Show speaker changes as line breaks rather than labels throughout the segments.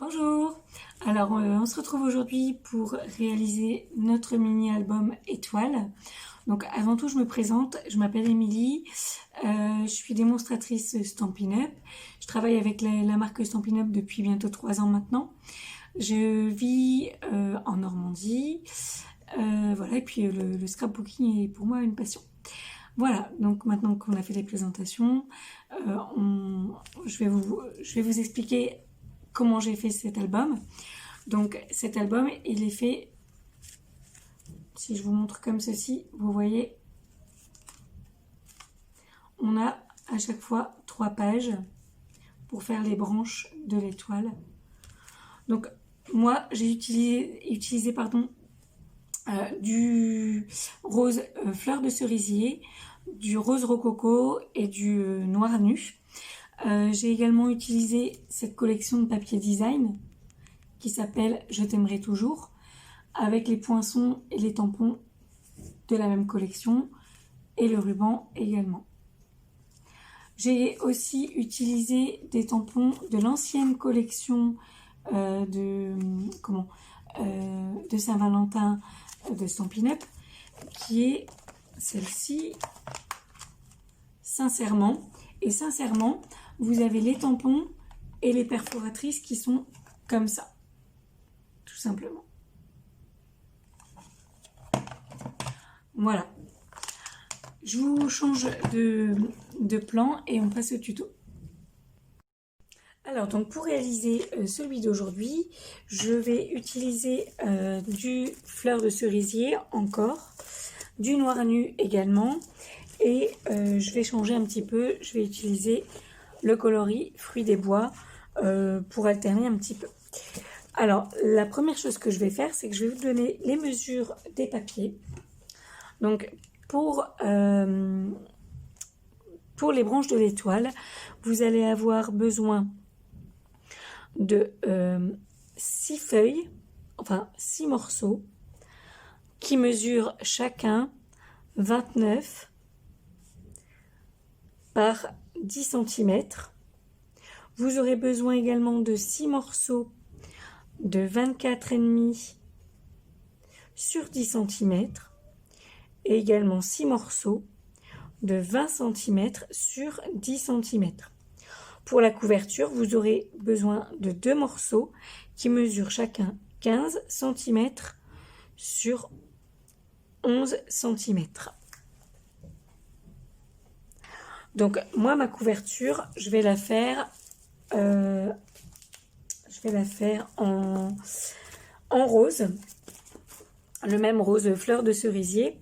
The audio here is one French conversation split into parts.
Bonjour, alors on se retrouve aujourd'hui pour réaliser notre mini-album étoile. Donc avant tout je me présente, je m'appelle Émilie, je suis démonstratrice Stampin' Up. Je travaille avec la marque Stampin' Up depuis bientôt 3 ans maintenant. Je vis en Normandie, voilà, et puis le scrapbooking est pour moi une passion. Voilà, donc maintenant qu'on a fait les présentations, je vais vous expliquer comment j'ai fait cet album. Donc cet album, il est fait, si je vous montre comme ceci, vous voyez, on a à chaque fois 3 pages pour faire les branches de l'étoile. Donc moi, j'ai utilisé du rose fleur de cerisier, du rose rococo et du noir nu. J'ai également utilisé cette collection de papier design qui s'appelle Je t'aimerai toujours, avec les poinçons et les tampons de la même collection et le ruban également. J'ai aussi utilisé des tampons de l'ancienne collection de Saint-Valentin de Stampin' Up, qui est celle-ci, Sincèrement. Et sincèrement, vous avez les tampons et les perforatrices qui sont comme ça, tout simplement. Voilà. Je vous change de plan et on passe au tuto. Alors donc pour réaliser celui d'aujourd'hui, je vais utiliser du fleur de cerisier encore, du noir nu également, et je vais changer un petit peu, je vais utiliser le coloris fruits des bois pour alterner un petit peu. Alors la première chose que je vais faire, c'est que je vais vous donner les mesures des papiers. Donc pour les branches de l'étoile, vous allez avoir besoin de 6 feuilles, enfin 6 morceaux, qui mesurent chacun 29 par 10 cm. Vous aurez besoin également de 6 morceaux de 24,5 sur 10 cm et également 6 morceaux de 20 cm sur 10 cm. Pour la couverture, vous aurez besoin de 2 morceaux qui mesurent chacun 15 cm sur 11 cm. Donc moi, ma couverture, je vais la faire en rose, le même rose fleur de cerisier.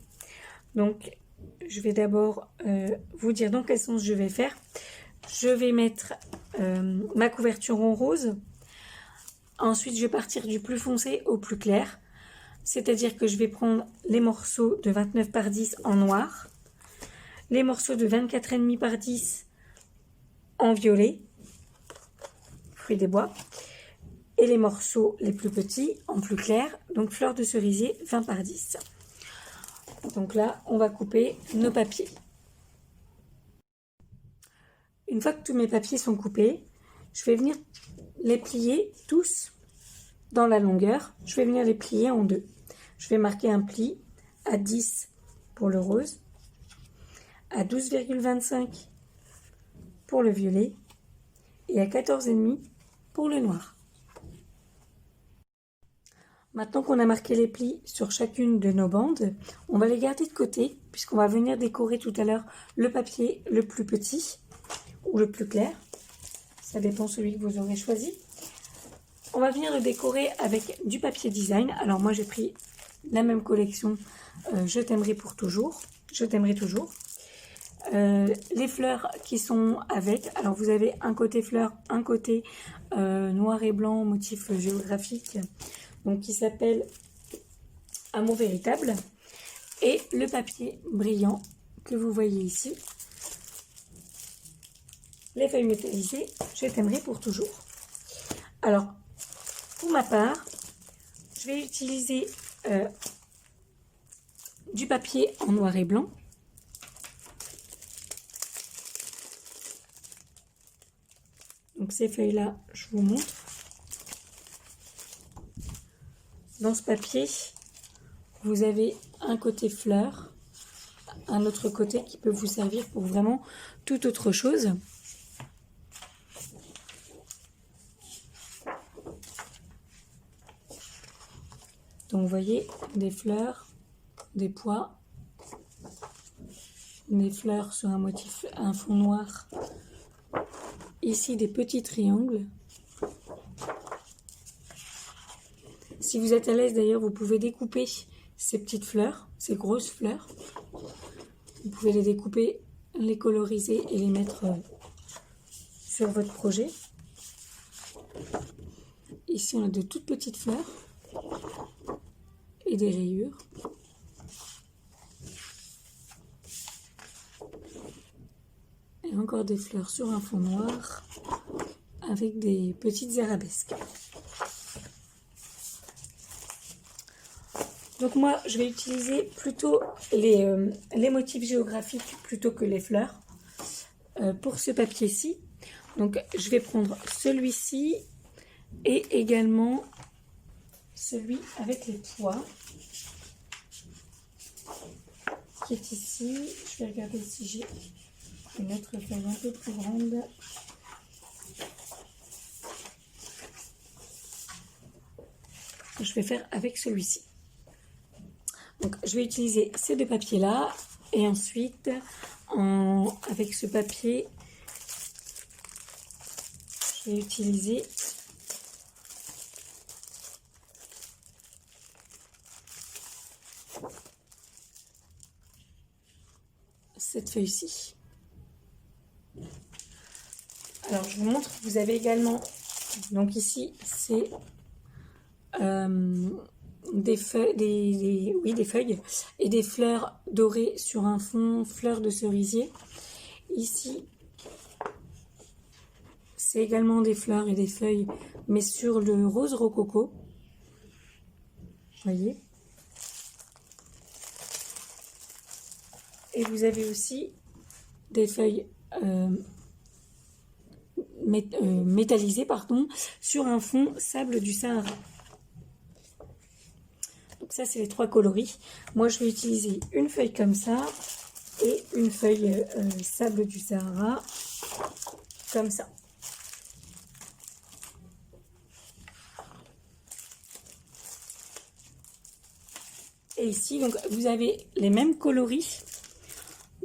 Donc je vais d'abord vous dire dans quel sens je vais faire. Je vais mettre ma couverture en rose. Ensuite, je vais partir du plus foncé au plus clair. C'est-à-dire que je vais prendre les morceaux de 29 par 10 en noir, les morceaux de 24,5 par 10 en violet, fruits des bois, et les morceaux les plus petits en plus clair, donc fleur de cerisier 20 par 10. Donc là, on va couper nos papiers. Une fois que tous mes papiers sont coupés, je vais venir les plier tous dans la longueur. Je vais venir les plier en deux. Je vais marquer un pli à 10 pour le rose, à 12,25 pour le violet et à 14,5 pour le noir. Maintenant qu'on a marqué les plis sur chacune de nos bandes, on va les garder de côté puisqu'on va venir décorer tout à l'heure le papier le plus petit ou le plus clair. Ça dépend celui que vous aurez choisi. On va venir le décorer avec du papier design. Alors moi j'ai pris la même collection Je t'aimerai pour toujours. Je t'aimerai toujours. Les fleurs qui sont avec. Alors vous avez un côté fleur, un côté noir et blanc, motif géographique. Donc qui s'appelle Amour véritable. Et le papier brillant que vous voyez ici. Les feuilles métallisées, je t'aimerai pour toujours. Alors, pour ma part, je vais utiliser du papier en noir et blanc. Donc ces feuilles-là, je vous montre. dans ce papier, vous avez un côté fleur, un autre côté qui peut vous servir pour vraiment toute autre chose. Donc vous voyez des fleurs, des pois, des fleurs sur un motif, un fond noir. Ici des petits triangles. Si vous êtes à l'aise d'ailleurs, vous pouvez découper ces petites fleurs, ces grosses fleurs. Vous pouvez les découper, les coloriser et les mettre sur votre projet. Ici on a de toutes petites fleurs et des rayures. Et encore des fleurs sur un fond noir avec des petites arabesques. Donc moi, je vais utiliser plutôt les motifs géographiques plutôt que les fleurs pour ce papier-ci. Donc je vais prendre celui-ci et également celui avec les pois qui est ici. Je vais regarder si j'ai une autre feuille un peu plus grande. Je vais faire avec celui-ci. Donc je vais utiliser ces deux papiers là et ensuite avec ce papier je vais utiliser cette feuille-ci. Alors je vous montre, vous avez également, donc ici c'est des feuilles, des feuilles et des fleurs dorées sur un fond fleurs de cerisier. Ici, c'est également des fleurs et des feuilles, mais sur le rose rococo. Voyez. Et vous avez aussi des feuilles métallisées, pardon, sur un fond sable du Sahara. Donc ça, c'est les trois coloris. Moi, je vais utiliser une feuille comme ça et une feuille sable du Sahara comme ça. Et ici, donc, vous avez les mêmes coloris,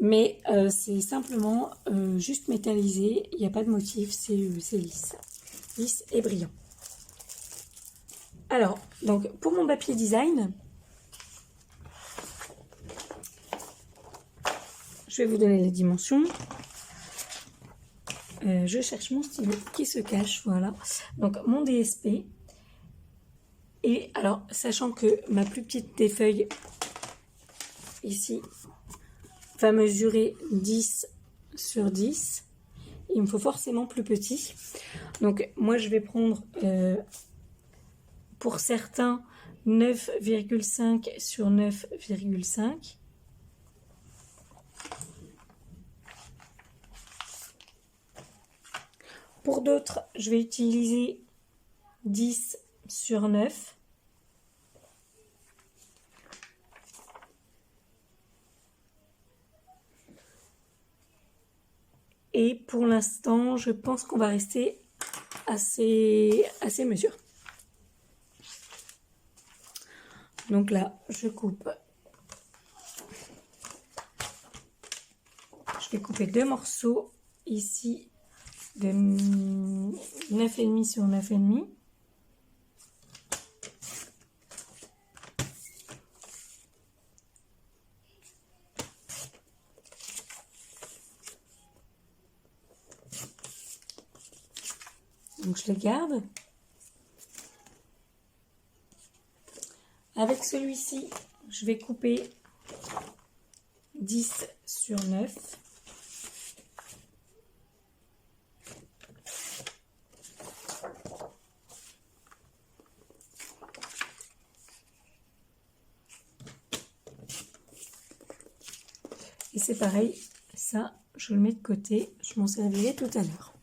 mais c'est simplement juste métallisé. Il n'y a pas de motif, c'est lisse. Lisse et brillant. Alors, donc, pour mon papier design, je vais vous donner les dimensions. Je cherche mon stylo qui se cache, voilà. Donc, mon DSP. Et alors, sachant que ma plus petite des feuilles, ici, va mesurer 10 sur 10, il me faut forcément plus petit. Donc, moi, je vais prendre, pour certains, 9,5 sur 9,5. Pour d'autres, je vais utiliser 10 sur 9. Et pour l'instant, je pense qu'on va rester à ces mesures. Donc là, je coupe. Je vais couper deux morceaux ici de 9,5 sur 9,5. Donc je les garde. Avec celui-ci, je vais couper 10 sur 9. Et c'est pareil, ça, je le mets de côté, je m'en servirai tout à l'heure.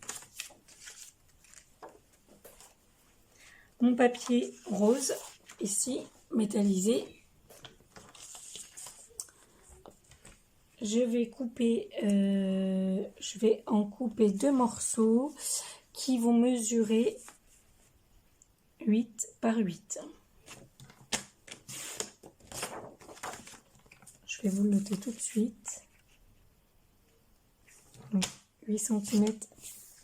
Mon papier rose, ici métallisé. Je vais en couper 2 morceaux qui vont mesurer 8 par 8. Je vais vous le noter tout de suite. Donc, 8 cm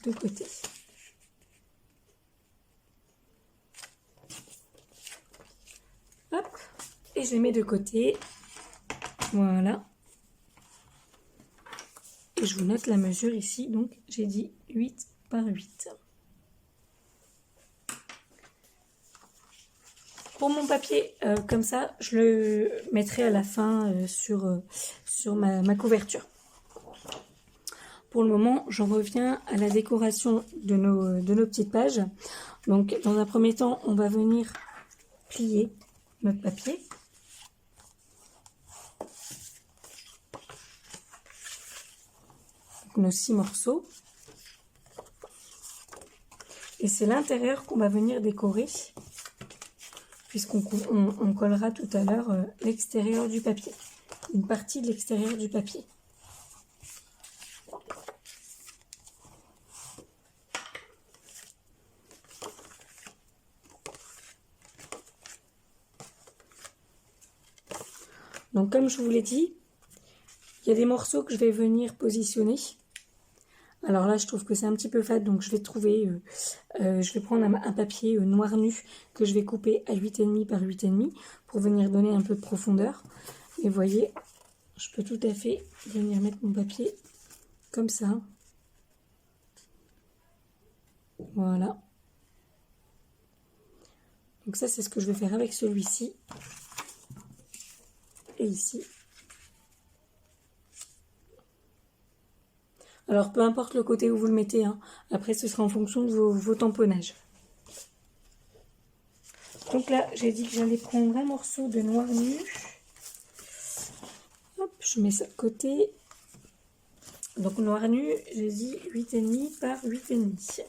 de côté. Hop, et je les mets de côté. Voilà. Et je vous note la mesure ici. Donc, j'ai dit 8 par 8. Pour mon papier, comme ça, je le mettrai à la fin sur ma couverture. Pour le moment, j'en reviens à la décoration de nos petites pages. Donc, dans un premier temps, on va venir plier notre papier. Donc, nos 6 morceaux. Et c'est l'intérieur qu'on va venir décorer, puisqu'on collera tout à l'heure l'extérieur du papier, une partie de l'extérieur du papier. Donc comme je vous l'ai dit, il y a des morceaux que je vais venir positionner. Alors là, je trouve que c'est un petit peu fade, donc je vais prendre un papier noir nu que je vais couper à 8,5 par 8,5 pour venir donner un peu de profondeur. Et vous voyez, je peux tout à fait venir mettre mon papier comme ça. Voilà. Donc ça, c'est ce que je vais faire avec celui-ci. Et ici. Alors, peu importe le côté où vous le mettez, hein. Après, ce sera en fonction de vos tamponnages. Donc là, j'ai dit que j'allais prendre un morceau de noir nu. Hop, je mets ça de côté. Donc, noir nu, j'ai dit 8,5 par 8,5.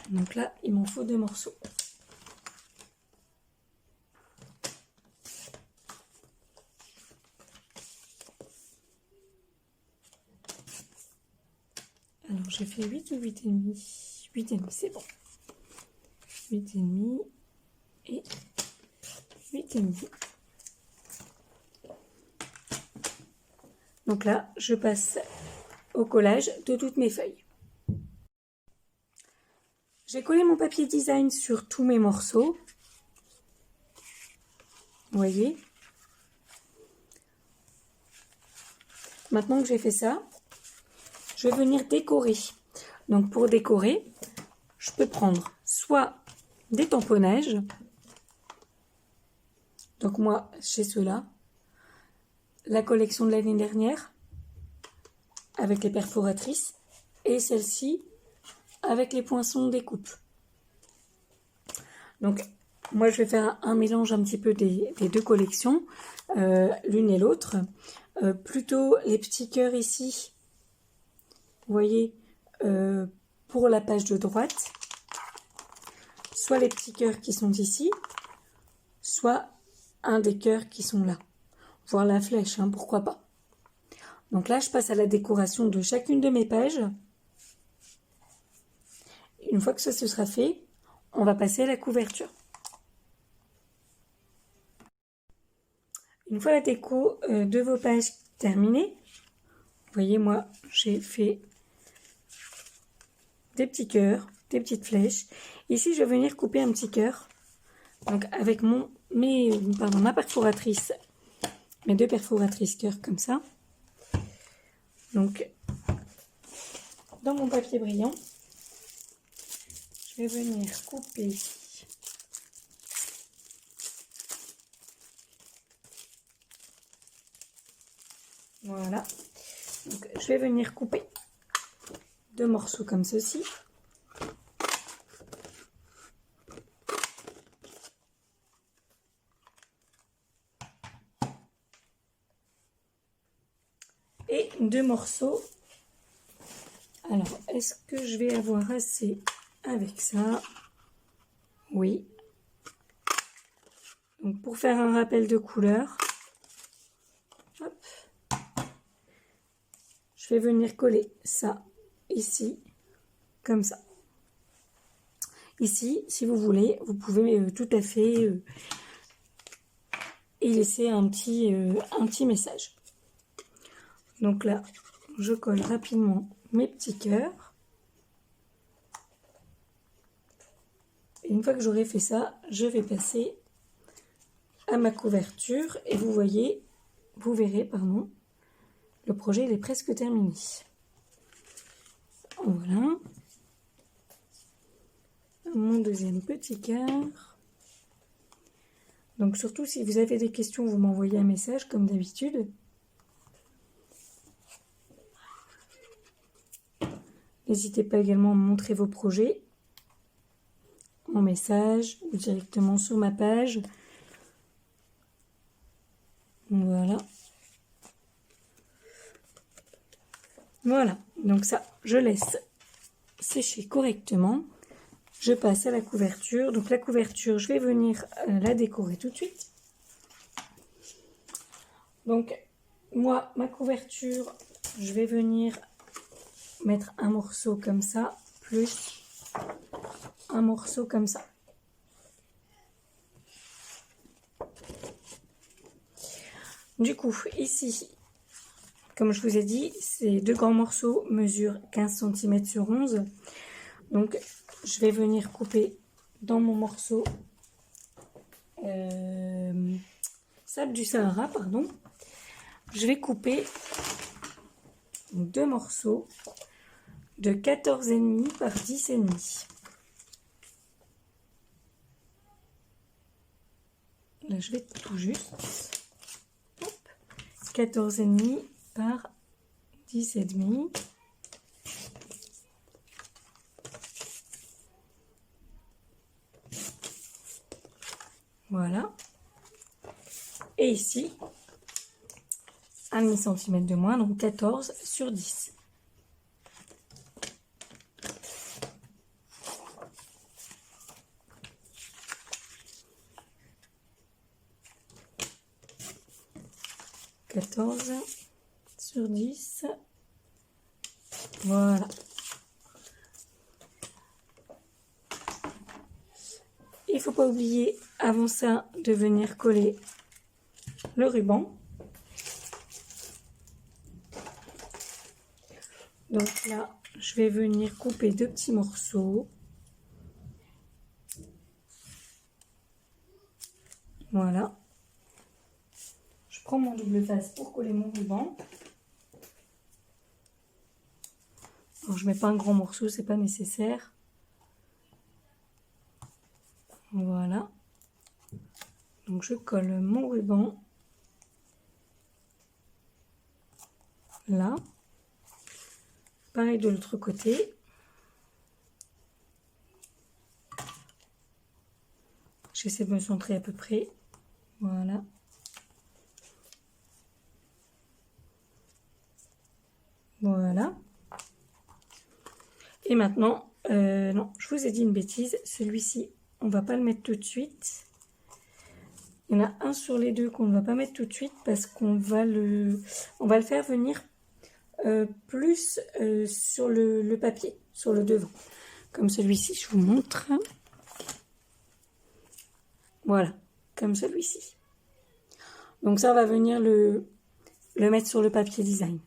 Donc là, il m'en faut 2 morceaux. Alors, j'ai fait 8 ou 8,5 ? 8,5, c'est bon. 8,5 et 8,5. Donc là, je passe au collage de toutes mes feuilles. J'ai collé mon papier design sur tous mes morceaux. Vous voyez ? Maintenant que j'ai fait ça, je vais venir décorer. Donc pour décorer, je peux prendre soit des tamponnages. Donc moi, j'ai ceux-là. La collection de l'année dernière, avec les perforatrices. Et celle-ci, avec les poinçons découpe. Donc moi, je vais faire un mélange un petit peu des 2 collections, l'une et l'autre. Plutôt les petits cœurs ici. Vous voyez, pour la page de droite, soit les petits cœurs qui sont ici, soit un des cœurs qui sont là. Voire la flèche, hein, pourquoi pas. Donc là, je passe à la décoration de chacune de mes pages. Une fois que ça se sera fait, on va passer à la couverture. Une fois la déco de vos pages terminée, vous voyez, moi, j'ai fait des petits cœurs, des petites flèches. Ici, je vais venir couper un petit cœur. Donc, avec ma perforatrice, mes 2 perforatrices cœur comme ça. Donc, dans mon papier brillant, je vais venir couper voilà. Donc, je vais venir couper 2 morceaux comme ceci. Et 2 morceaux. Alors, est-ce que je vais avoir assez avec ça? Oui. Donc pour faire un rappel de couleur, hop, je vais venir coller ça ici, comme ça. Ici, si vous voulez, vous pouvez tout à fait y laisser un petit message. Donc là, je colle rapidement mes petits cœurs. Et une fois que j'aurai fait ça, je vais passer à ma couverture. Et vous verrez, pardon, le projet il est presque terminé. Voilà. Mon deuxième petit cœur. Donc surtout si vous avez des questions, vous m'envoyez un message comme d'habitude. N'hésitez pas également à me montrer vos projets en message ou directement sur ma page. Voilà. Voilà, donc ça, je laisse sécher correctement. Je passe à la couverture. Donc la couverture, je vais venir la décorer tout de suite. Donc moi, ma couverture, je vais venir mettre un morceau comme ça, plus un morceau comme ça. Du coup, ici, comme je vous ai dit, ces deux grands morceaux mesurent 15 cm sur 11. Donc, je vais venir couper dans mon morceau sable du Sahara, pardon. Je vais couper deux morceaux de 14,5 par 10,5. Là, je vais tout juste. 14,5 par 10,5. Voilà. Et ici, 1,5 cm de moins, donc 14 sur 10. Sur 10. Voilà. Il ne faut pas oublier avant ça de venir coller le ruban. Donc là, je vais venir couper deux petits morceaux. Voilà. Je prends mon double face pour coller mon ruban. Alors, je mets pas un grand morceau, c'est pas nécessaire. Voilà. Donc je colle mon ruban là. Pareil de l'autre côté. J'essaie de me centrer à peu près. Voilà. Voilà. Et maintenant, non, je vous ai dit une bêtise. Celui-ci, on va pas le mettre tout de suite. Il y en a un sur les deux qu'on ne va pas mettre tout de suite parce qu'on va le faire venir plus sur le papier, sur le devant. Comme celui-ci, je vous montre. Voilà, comme celui-ci. Donc ça, on va venir le mettre sur le papier design.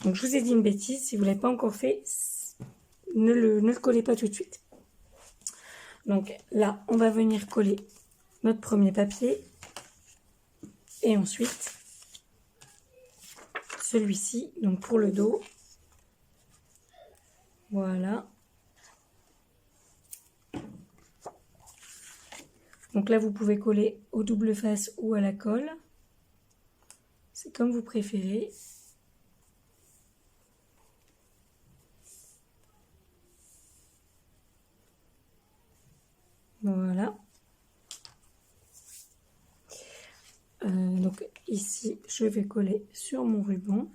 Donc je vous ai dit une bêtise, si vous ne l'avez pas encore fait, ne le collez pas tout de suite. Donc là, on va venir coller notre premier papier et ensuite celui-ci, donc pour le dos. Voilà. Donc là, vous pouvez coller au double face ou à la colle. C'est comme vous préférez. Voilà. Donc ici, je vais coller sur mon ruban.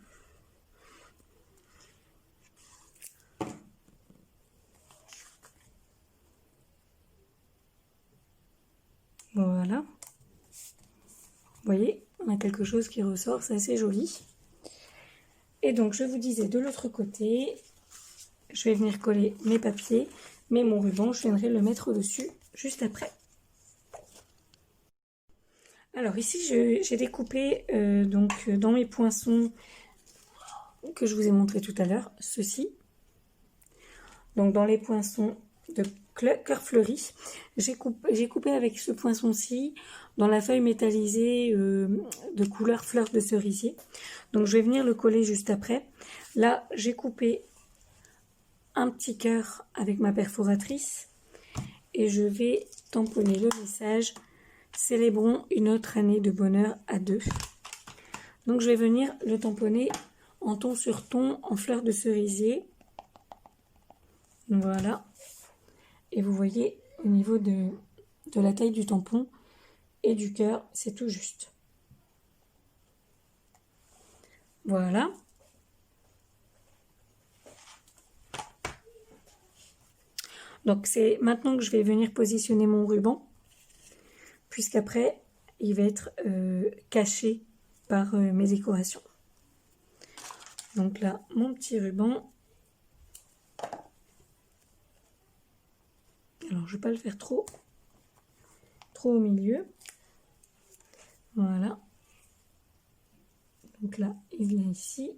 Voilà. voyez, on a quelque chose qui ressort, c'est assez joli. Et donc, je vous disais, de l'autre côté, je vais venir coller mes papiers, mais mon ruban, je viendrai le mettre au-dessus juste après. Alors ici, j'ai découpé donc dans mes poinçons que je vous ai montré tout à l'heure, ceci. Donc dans les poinçons de cœur fleuri, j'ai coupé avec ce poinçon-ci dans la feuille métallisée de couleur fleur de cerisier. Donc je vais venir le coller juste après. Là, j'ai coupé un petit cœur avec ma perforatrice et je vais tamponner le message « Célébrons une autre année de bonheur à deux ». Donc je vais venir le tamponner en ton sur ton, en fleur de cerisier. Voilà. Et vous voyez, au niveau de la taille du tampon et du cœur, c'est tout juste. Voilà. Donc c'est maintenant que je vais venir positionner mon ruban, puisqu'après, il va être caché par mes décorations. Donc là, mon petit ruban. Alors, je ne vais pas le faire trop au milieu. Voilà. Donc là, il vient ici.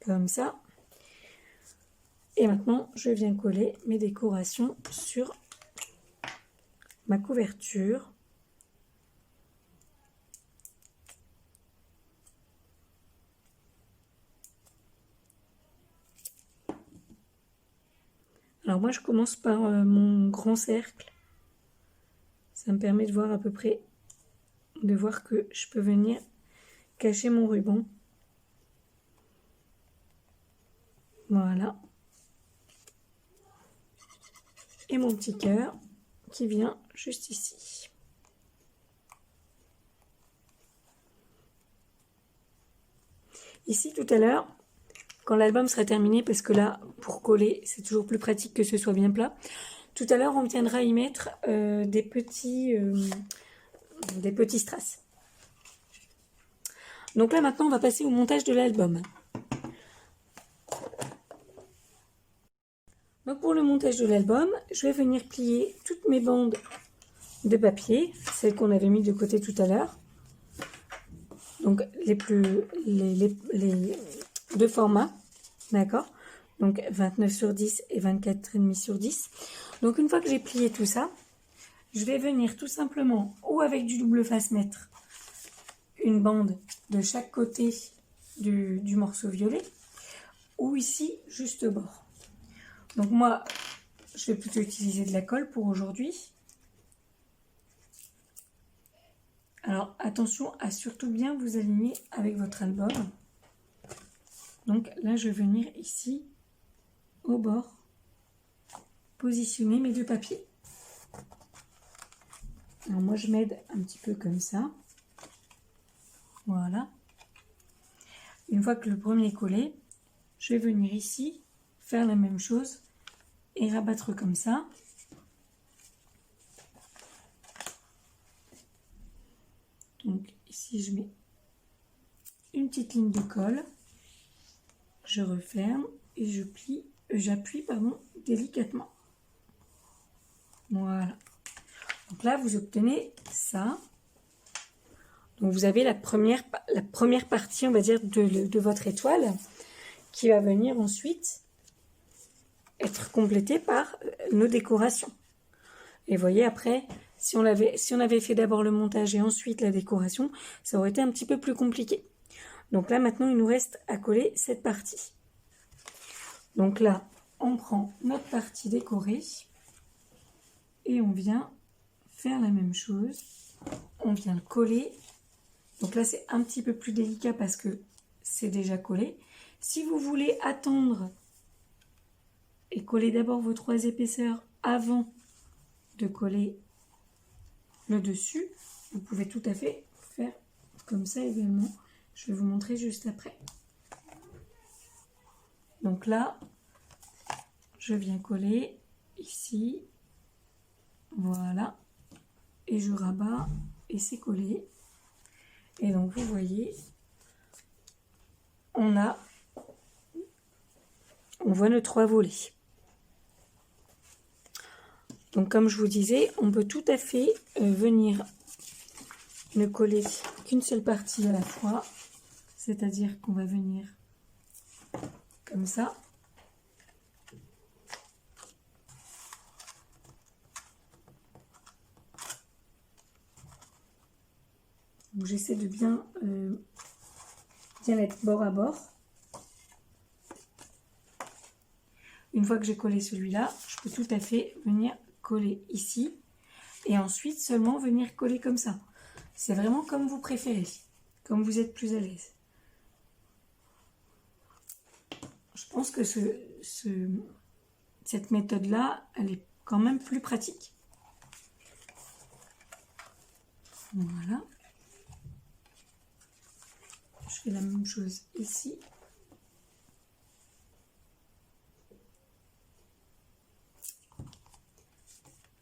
Comme ça. Et maintenant, je viens coller mes décorations sur ma couverture. Alors moi, je commence par mon grand cercle. Ça me permet de voir à peu près, de voir que je peux venir cacher mon ruban. Voilà. Et mon petit cœur qui vient juste ici. Ici, tout à l'heure, quand l'album sera terminé, parce que là, pour coller, c'est toujours plus pratique que ce soit bien plat. Tout à l'heure, on viendra y mettre des petits strass. Donc là, maintenant, on va passer au montage de l'album. Donc pour le montage de l'album, je vais venir plier toutes mes bandes de papier, celles qu'on avait mis de côté tout à l'heure. Donc les deux formats, d'accord? Donc 29 sur 10 et 24,5 sur 10. Donc une fois que j'ai plié tout ça, je vais venir tout simplement, ou avec du double face mettre une bande de chaque côté du morceau violet, ou ici, juste au bord. Donc moi, je vais plutôt utiliser de la colle pour aujourd'hui. Alors attention à surtout bien vous aligner avec votre album. Donc là, je vais venir ici, au bord, positionner mes deux papiers. Alors moi, je m'aide un petit peu comme ça. Voilà. Une fois que le premier est collé, je vais venir ici, faire la même chose et rabattre comme ça. Donc ici, je mets une petite ligne de colle. Je referme et je plie, j'appuie délicatement. Voilà. Donc là, vous obtenez ça. Donc vous avez la première partie, on va dire, de votre étoile qui va venir ensuite être complétée par nos décorations. Et vous voyez, après, si on avait fait d'abord le montage et ensuite la décoration, ça aurait été un petit peu plus compliqué. Donc là, maintenant, il nous reste à coller cette partie. Donc là, on prend notre partie décorée et on vient faire la même chose. On vient le coller. Donc là, c'est un petit peu plus délicat parce que c'est déjà collé. Si vous voulez attendre et coller d'abord vos 3 épaisseurs avant de coller le dessus, vous pouvez tout à fait faire comme ça également. Je vais vous montrer juste après. Donc là, je viens coller ici. Voilà. et je rabats et c'est collé. Et donc vous voyez, on voit nos 3 volets. Donc comme je vous disais, on peut tout à fait venir ne coller qu'une seule partie à la fois, c'est-à-dire qu'on va venir comme ça. Donc j'essaie de bien mettre bord à bord. Une fois que j'ai collé celui-là, je peux tout à fait venir coller ici et ensuite seulement venir coller comme ça. C'est vraiment comme vous préférez, comme vous êtes plus à l'aise. Je pense que cette méthode-là, elle est quand même plus pratique. Voilà. Je fais la même chose ici.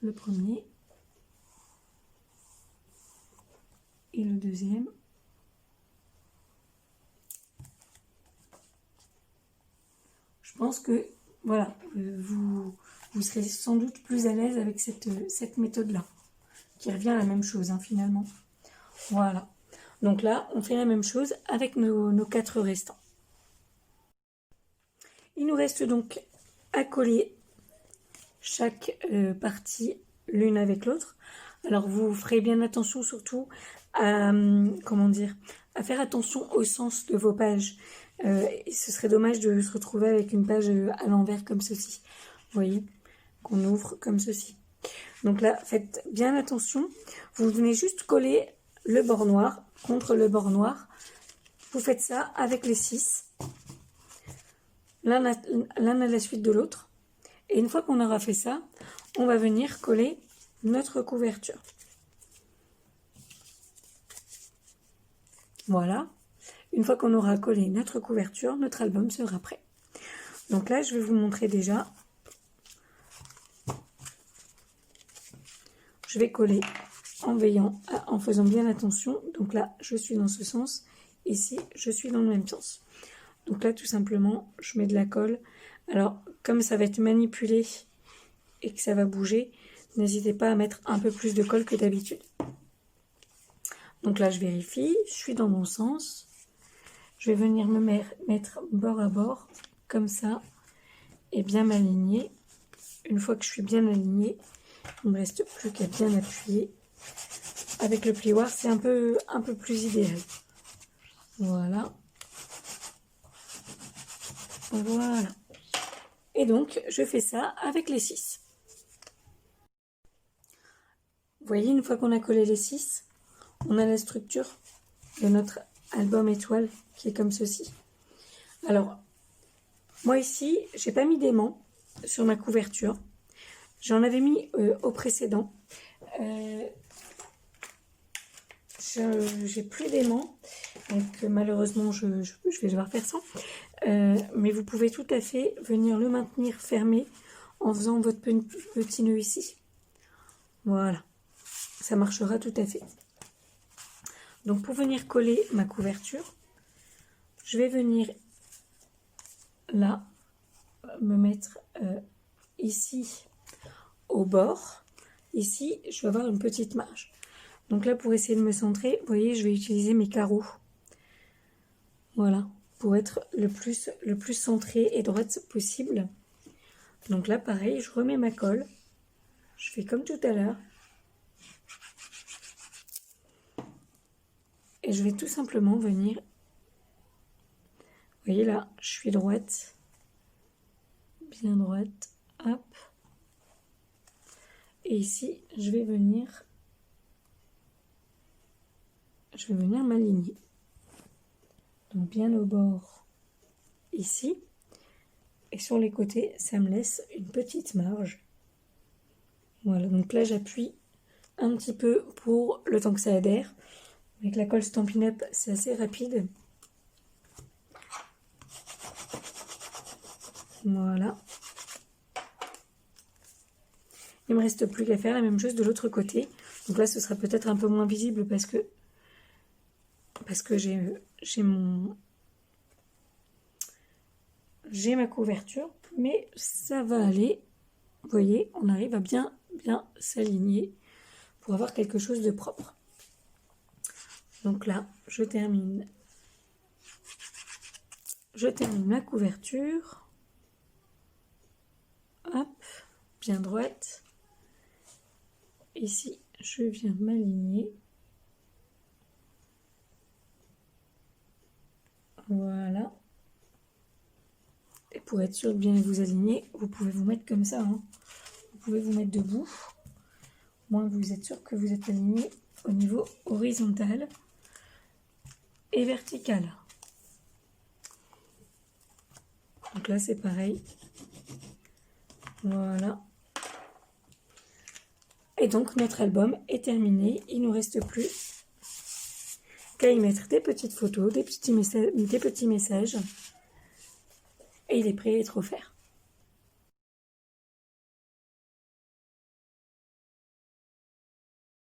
Le premier. Et le deuxième. Je pense que, voilà, vous serez sans doute plus à l'aise avec cette méthode-là, qui revient à la même chose, hein, finalement. Voilà. Donc là, on fait la même chose avec nos 4 restants. Il nous reste donc à coller chaque partie l'une avec l'autre. Alors vous ferez bien attention surtout à, à faire attention au sens de vos pages. Et ce serait dommage de se retrouver avec une page à l'envers comme ceci. Vous voyez, qu'on ouvre comme ceci. Donc là, faites bien attention. Vous venez juste coller le bord noir contre le bord noir. Vous faites ça avec les 6. L'un à la suite de l'autre. Et une fois qu'on aura fait ça, on va venir coller notre couverture. Voilà. Une fois qu'on aura collé notre couverture, notre album sera prêt. Donc là, je vais vous montrer déjà. Je vais coller en faisant bien attention. Donc là, je suis dans ce sens. Ici, je suis dans le même sens. Donc là, tout simplement, je mets de la colle. Alors, comme ça va être manipulé et que ça va bouger, n'hésitez pas à mettre un peu plus de colle que d'habitude. Donc là, je vérifie, je suis dans mon sens. Je vais venir me mettre bord à bord, comme ça, et bien m'aligner. Une fois que je suis bien alignée, il ne me reste plus qu'à bien appuyer. Avec le plioir, c'est un peu plus idéal. Voilà. Voilà. Et donc, je fais ça avec les 6. Vous voyez, une fois qu'on a collé les 6, on a la structure de notre album étoile qui est comme ceci. Alors, moi ici, j'ai pas mis d'aimant sur ma couverture. J'en avais mis au précédent. J'ai plus d'aimant, donc malheureusement je vais devoir faire ça. Mais vous pouvez tout à fait venir le maintenir fermé en faisant votre petit nœud ici. Voilà, ça marchera tout à fait. Donc pour venir coller ma couverture, je vais venir là, me mettre ici au bord. Ici, je vais avoir une petite marge. Donc là, pour essayer de me centrer, vous voyez, je vais utiliser mes carreaux. Voilà, pour être le plus centré et droite possible. Donc là, pareil, je remets ma colle. Je fais comme tout à l'heure. Et je vais tout simplement venir... Vous voyez là, je suis droite. Bien droite. Hop. Et ici, je vais venir m'aligner. Donc bien au bord ici. Et sur les côtés, ça me laisse une petite marge. Voilà, donc là j'appuie un petit peu pour le temps que ça adhère. Avec la colle Stampin' Up, c'est assez rapide. Voilà. Il ne me reste plus qu'à faire la même chose de l'autre côté. Donc là, ce sera peut-être un peu moins visible parce que j'ai ma couverture, mais ça va aller. Vous voyez, on arrive à bien s'aligner pour avoir quelque chose de propre. Donc là, je termine ma couverture. Hop, bien droite. Ici, je viens m'aligner. Voilà. Et pour être sûr de bien vous aligner, vous pouvez vous mettre comme ça. Hein. Vous pouvez vous mettre debout. Au moins, vous êtes sûr que vous êtes aligné au niveau horizontal et vertical. Donc là, c'est pareil. Voilà. Et donc, notre album est terminé. Il ne nous reste plus qu'à y mettre des petites photos, des petits messages. Et il est prêt à être offert.